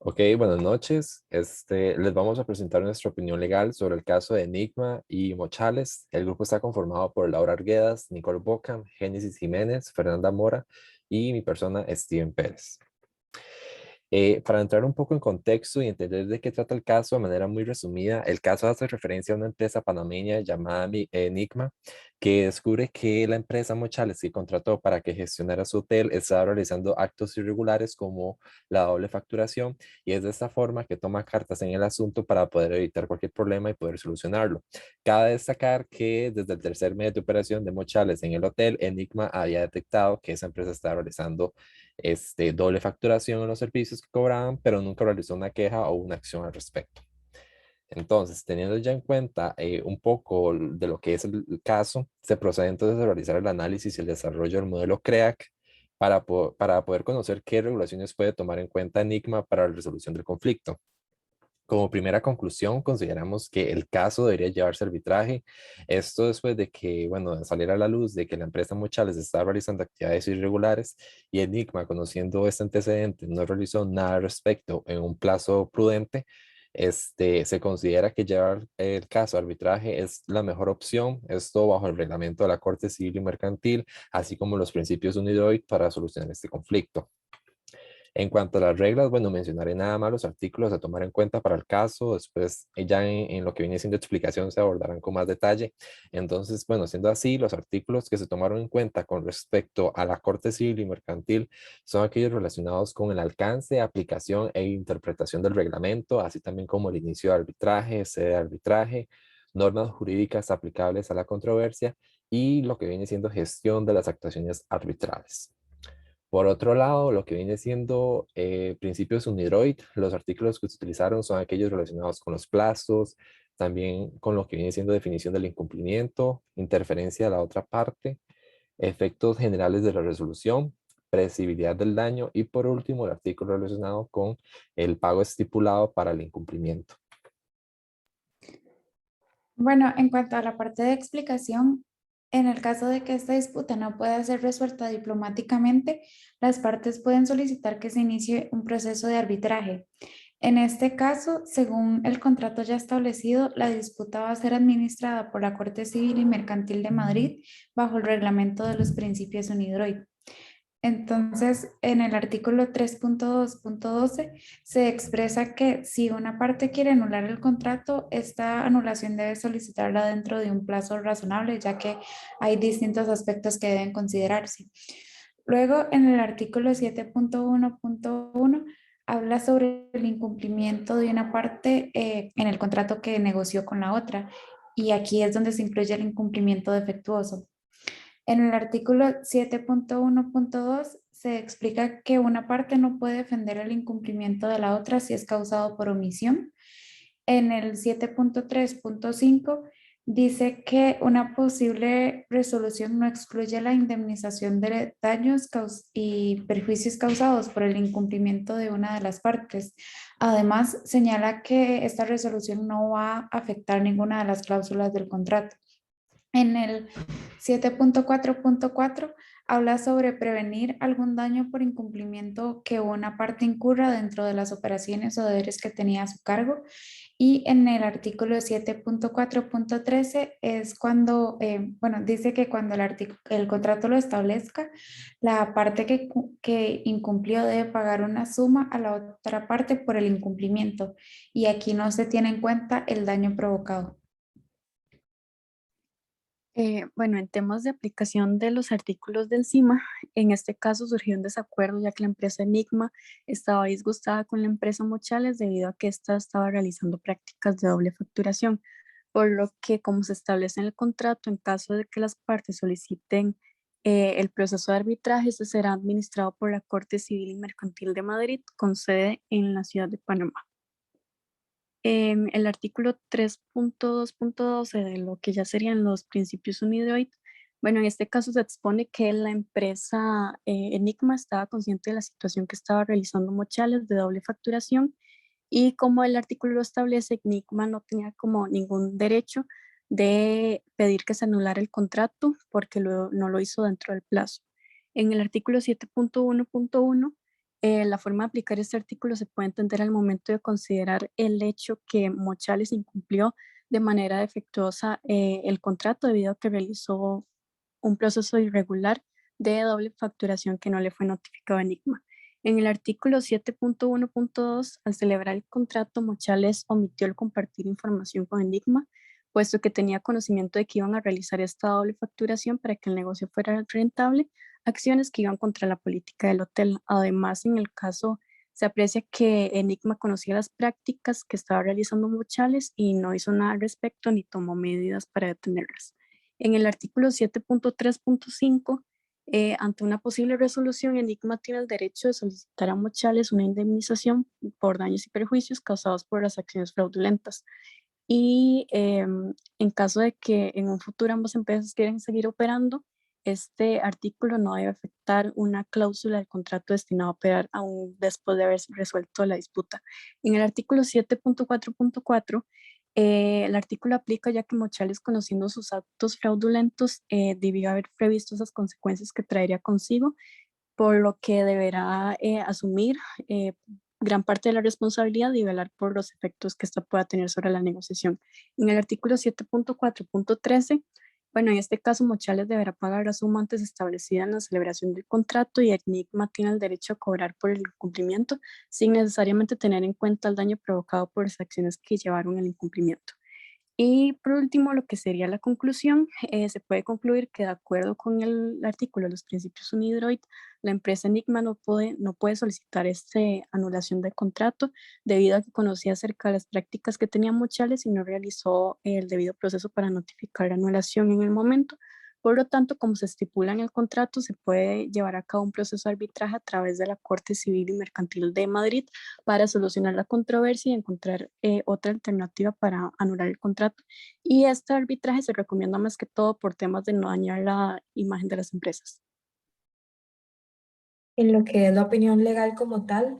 Ok, buenas noches. Les vamos a presentar nuestra opinión legal sobre el caso de Enigma y Mochales. El grupo está conformado por Laura Arguedas, Nicole Boca, Génesis Jiménez, Fernanda Mora y mi persona, Steven Pérez. Para entrar un poco en contexto y entender de qué trata el caso de manera muy resumida, el caso hace referencia a una empresa panameña llamada Enigma, que descubre que la empresa Mochales que contrató para que gestionara su hotel estaba realizando actos irregulares como la doble facturación, y es de esta forma que toma cartas en el asunto para poder evitar cualquier problema y poder solucionarlo. Cabe destacar que desde el tercer mes de operación de Mochales en el hotel, Enigma había detectado que esa empresa estaba realizando doble facturación en los servicios que cobraban, pero nunca realizó una queja o una acción al respecto. Entonces, teniendo ya en cuenta un poco de lo que es el caso, se procede entonces a realizar el análisis y el desarrollo del modelo CREAC para poder conocer qué regulaciones puede tomar en cuenta Enigma para la resolución del conflicto. Como primera conclusión, consideramos que el caso debería llevarse a arbitraje. Esto después de que, bueno, saliera a la luz de que la empresa Mochales estaba realizando actividades irregulares y Enigma, conociendo este antecedente, no realizó nada al respecto en un plazo prudente. Se considera que llevar el caso a arbitraje es la mejor opción, esto bajo el reglamento de la Corte Civil y Mercantil, así como los principios UNIDROIT para solucionar este conflicto. En cuanto a las reglas, bueno, mencionaré nada más los artículos a tomar en cuenta para el caso. Después, ya en lo que viene siendo explicación, se abordarán con más detalle. Entonces, bueno, siendo así, los artículos que se tomaron en cuenta con respecto a la Corte Civil y Mercantil son aquellos relacionados con el alcance, aplicación e interpretación del reglamento, así también como el inicio de arbitraje, sede de arbitraje, normas jurídicas aplicables a la controversia y lo que viene siendo gestión de las actuaciones arbitrales. Por otro lado, lo que viene siendo principios UNIDROIT, los artículos que se utilizaron son aquellos relacionados con los plazos, también con lo que viene siendo definición del incumplimiento, interferencia de la otra parte, efectos generales de la resolución, predecibilidad del daño y por último el artículo relacionado con el pago estipulado para el incumplimiento. Bueno, en cuanto a la parte de explicación, en el caso de que esta disputa no pueda ser resuelta diplomáticamente, las partes pueden solicitar que se inicie un proceso de arbitraje. En este caso, según el contrato ya establecido, la disputa va a ser administrada por la Corte Civil y Mercantil de Madrid bajo el reglamento de los principios UNIDROIT. Entonces, en el artículo 3.2.12 se expresa que si una parte quiere anular el contrato, esta anulación debe solicitarla dentro de un plazo razonable, ya que hay distintos aspectos que deben considerarse. Luego, en el artículo 7.1.1 habla sobre el incumplimiento de una parte en el contrato que negoció con la otra, y aquí es donde se incluye el incumplimiento defectuoso. En el artículo 7.1.2 se explica que una parte no puede defender el incumplimiento de la otra si es causado por omisión. En el 7.3.5 dice que una posible resolución no excluye la indemnización de daños y perjuicios causados por el incumplimiento de una de las partes. Además, señala que esta resolución no va a afectar ninguna de las cláusulas del contrato. En el 7.4.4 habla sobre prevenir algún daño por incumplimiento que una parte incurra dentro de las operaciones o deberes que tenía a su cargo. Y en el artículo 7.4.13 es cuando, bueno, dice que cuando el contrato lo establezca, la parte que incumplió debe pagar una suma a la otra parte por el incumplimiento. Y aquí no se tiene en cuenta el daño provocado. Bueno, en temas de aplicación de los artículos del CIMA, en este caso surgió un desacuerdo ya que la empresa Enigma estaba disgustada con la empresa Mochales debido a que ésta estaba realizando prácticas de doble facturación, por lo que, como se establece en el contrato, en caso de que las partes soliciten el proceso de arbitraje, este será administrado por la Corte Civil y Mercantil de Madrid, con sede en la ciudad de Panamá. En el artículo 3.2.12 de lo que ya serían los principios UNIDROIT, bueno, en este caso se expone que la empresa Enigma estaba consciente de la situación que estaba realizando Mochales de doble facturación, y como el artículo lo establece, Enigma no tenía como ningún derecho de pedir que se anulara el contrato porque no lo hizo dentro del plazo. En el artículo 7.1.1 La forma de aplicar este artículo se puede entender al momento de considerar el hecho que Mochales incumplió de manera defectuosa el contrato debido a que realizó un proceso irregular de doble facturación que no le fue notificado a Enigma. En el artículo 7.1.2, al celebrar el contrato, Mochales omitió el compartir información con Enigma, puesto que tenía conocimiento de que iban a realizar esta doble facturación para que el negocio fuera rentable, acciones que iban contra la política del hotel. Además, en el caso se aprecia que Enigma conocía las prácticas que estaba realizando Mochales y no hizo nada al respecto ni tomó medidas para detenerlas. En el artículo 7.3.5, ante una posible resolución, Enigma tiene el derecho de solicitar a Mochales una indemnización por daños y perjuicios causados por las acciones fraudulentas. Y en caso de que en un futuro ambas empresas quieran seguir operando, este artículo no debe afectar una cláusula del contrato destinado a operar aún después de haber resuelto la disputa. En el artículo 7.4.4, el artículo aplica ya que Mochales, conociendo sus actos fraudulentos, debió haber previsto esas consecuencias que traería consigo, por lo que deberá asumir gran parte de la responsabilidad y velar por los efectos que esta pueda tener sobre la negociación. En el artículo 7.4.13, bueno, en este caso Mochales deberá pagar la suma antes establecida en la celebración del contrato y Enigma tiene el derecho a cobrar por el incumplimiento sin necesariamente tener en cuenta el daño provocado por las acciones que llevaron al incumplimiento. Y por último, lo que sería la conclusión, se puede concluir que de acuerdo con el artículo de los principios UNIDROIT, la empresa Enigma no puede solicitar esta anulación de contrato debido a que conocía acerca de las prácticas que tenía Mochales y no realizó el debido proceso para notificar la anulación en el momento. Por lo tanto, como se estipula en el contrato, se puede llevar a cabo un proceso de arbitraje a través de la Corte Civil y Mercantil de Madrid para solucionar la controversia y encontrar otra alternativa para anular el contrato. Y este arbitraje se recomienda más que todo por temas de no dañar la imagen de las empresas. En lo que es la opinión legal como tal,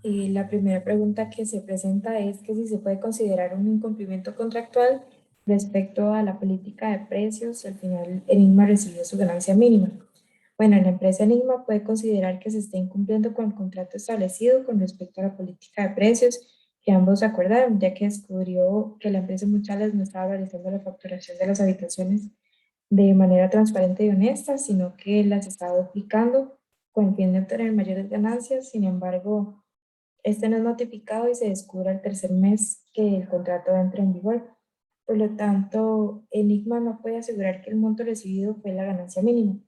la primera pregunta que se presenta es que si se puede considerar un incumplimiento contractual respecto a la política de precios si al final Enigma recibió su ganancia mínima. Bueno, la empresa Enigma puede considerar que se está incumpliendo con el contrato establecido con respecto a la política de precios que ambos acordaron, ya que descubrió que la empresa Mochales no estaba realizando la facturación de las habitaciones de manera transparente y honesta, sino que las estaba duplicando con el fin de obtener mayores ganancias. Sin embargo, este no es notificado y se descubre al tercer mes que el contrato entra en vigor. Por lo tanto, Enigma no puede asegurar que el monto recibido fue la ganancia mínima.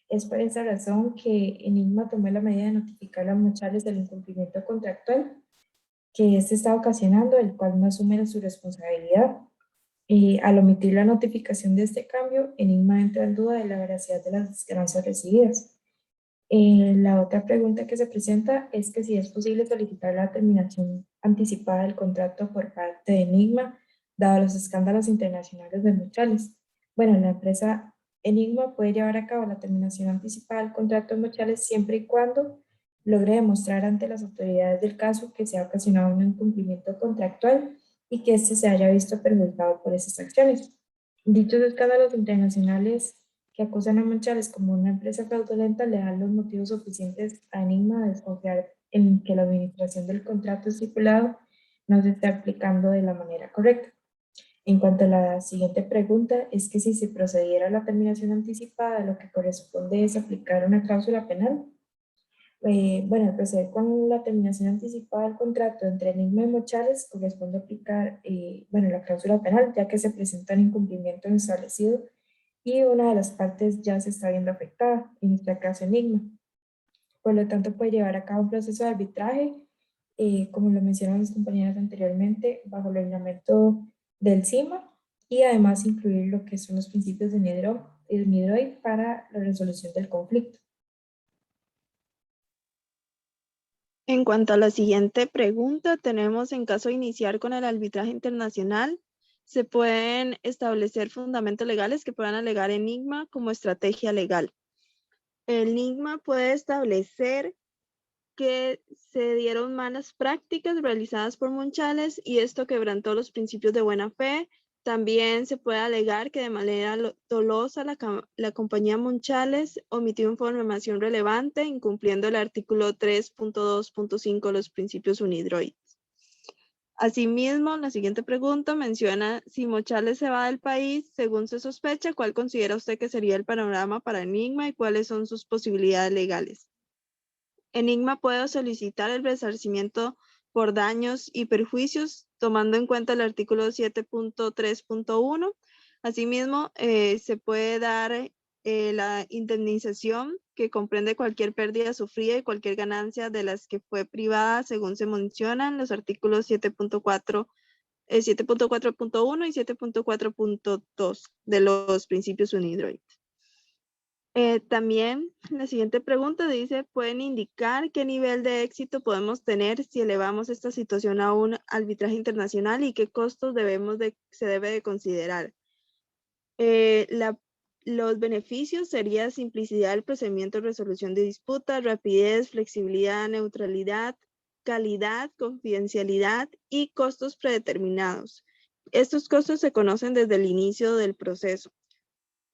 Es por esa razón que Enigma tomó la medida de notificar a Mochales del incumplimiento contractual que éste está ocasionando, el cual no asume su responsabilidad. Al omitir la notificación de este cambio, Enigma entra en duda de la veracidad de las ganancias recibidas. La otra pregunta que se presenta es que si es posible solicitar la terminación anticipada del contrato por parte de Enigma, dado los escándalos internacionales de Mochales. Bueno, la empresa Enigma puede llevar a cabo la terminación anticipada del contrato de Mochales siempre y cuando logre demostrar ante las autoridades del caso que se ha ocasionado un incumplimiento contractual y que éste se haya visto perjudicado por esas acciones. Dichos escándalos internacionales que acusan a Mochales como una empresa fraudulenta le dan los motivos suficientes a Enigma de desconfiar en que la administración del contrato estipulado no se está aplicando de la manera correcta. En cuanto a la siguiente pregunta, es que si se procediera a la terminación anticipada, lo que corresponde es aplicar una cláusula penal. Bueno, al proceder con la terminación anticipada del contrato entre Enigma y Mochales, corresponde aplicar bueno, la cláusula penal, ya que se presenta un incumplimiento en establecido y una de las partes ya se está viendo afectada, en este caso Enigma. Por lo tanto, puede llevar a cabo un proceso de arbitraje, como lo mencionaron mis compañeras anteriormente, bajo el reglamento del CIMA y además incluir lo que son los principios de NIDROID para la resolución del conflicto. En cuanto a la siguiente pregunta, tenemos en caso de iniciar con el arbitraje internacional, se pueden establecer fundamentos legales que puedan alegar Enigma como estrategia legal. El Enigma puede establecer que se dieron malas prácticas realizadas por Mochales y esto quebrantó los principios de buena fe, También se puede alegar que de manera dolosa la compañía Monchales omitió información relevante, incumpliendo el artículo 3.2.5 de los principios UNIDROIT. Asimismo, la siguiente pregunta menciona si Monchales se va del país, según se sospecha, ¿cuál considera usted que sería el panorama para Enigma y cuáles son sus posibilidades legales? Enigma puede solicitar el resarcimiento por daños y perjuicios, tomando en cuenta el artículo 7.3.1. Asimismo, se puede dar la indemnización, que comprende cualquier pérdida sufrida y cualquier ganancia de las que fue privada, según se mencionan los artículos 7.4.1 y 7.4.2 de los principios UNIDROIT. También la siguiente pregunta dice, ¿pueden indicar qué nivel de éxito podemos tener si elevamos esta situación a un arbitraje internacional y qué costos se debe de considerar? Los beneficios serían simplicidad del procedimiento de resolución de disputas, rapidez, flexibilidad, neutralidad, calidad, confidencialidad y costos predeterminados. Estos costos se conocen desde el inicio del proceso.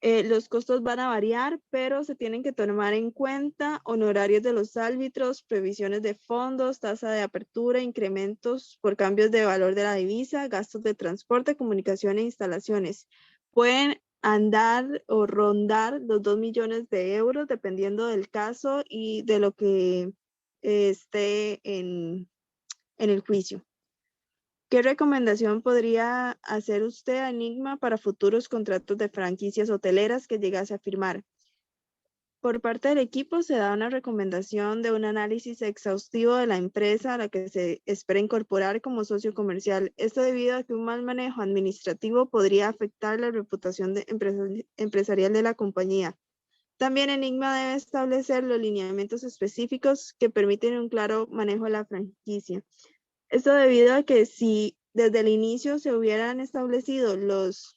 Los costos van a variar, pero se tienen que tomar en cuenta honorarios de los árbitros, previsiones de fondos, tasa de apertura, incrementos por cambios de valor de la divisa, gastos de transporte, comunicación e instalaciones. Pueden andar o rondar los 2 millones de euros dependiendo del caso y de lo que esté en el juicio. ¿Qué recomendación podría hacer usted a Enigma para futuros contratos de franquicias hoteleras que llegase a firmar? Por parte del equipo se da una recomendación de un análisis exhaustivo de la empresa a la que se espera incorporar como socio comercial. Esto debido a que un mal manejo administrativo podría afectar la reputación empresarial de la compañía. También Enigma debe establecer los lineamientos específicos que permiten un claro manejo de la franquicia. Esto debido a que si desde el inicio se hubieran establecido los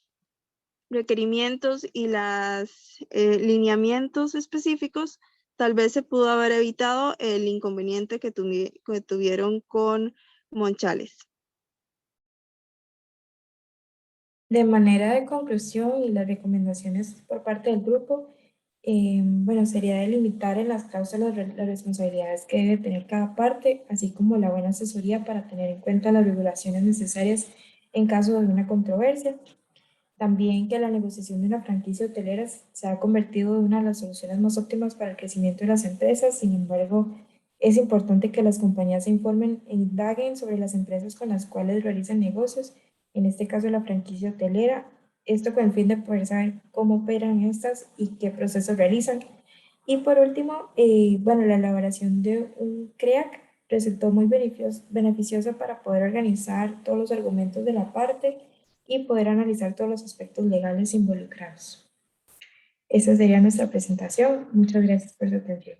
requerimientos y los lineamientos específicos, tal vez se pudo haber evitado el inconveniente que tuvieron con Monchales. De manera de conclusión y las recomendaciones por parte del grupo, bueno, sería delimitar en las cláusulas las responsabilidades que debe tener cada parte, así como la buena asesoría para tener en cuenta las regulaciones necesarias en caso de una controversia. También que la negociación de una franquicia hotelera se ha convertido en una de las soluciones más óptimas para el crecimiento de las empresas. Sin embargo, es importante que las compañías se informen e indaguen sobre las empresas con las cuales realizan negocios, en este caso la franquicia hotelera, esto con el fin de poder saber cómo operan estas y qué procesos realizan. Y por último, bueno, la elaboración de un CREAC resultó muy beneficiosa para poder organizar todos los argumentos de la parte y poder analizar todos los aspectos legales involucrados. Esa sería nuestra presentación. Muchas gracias por su atención.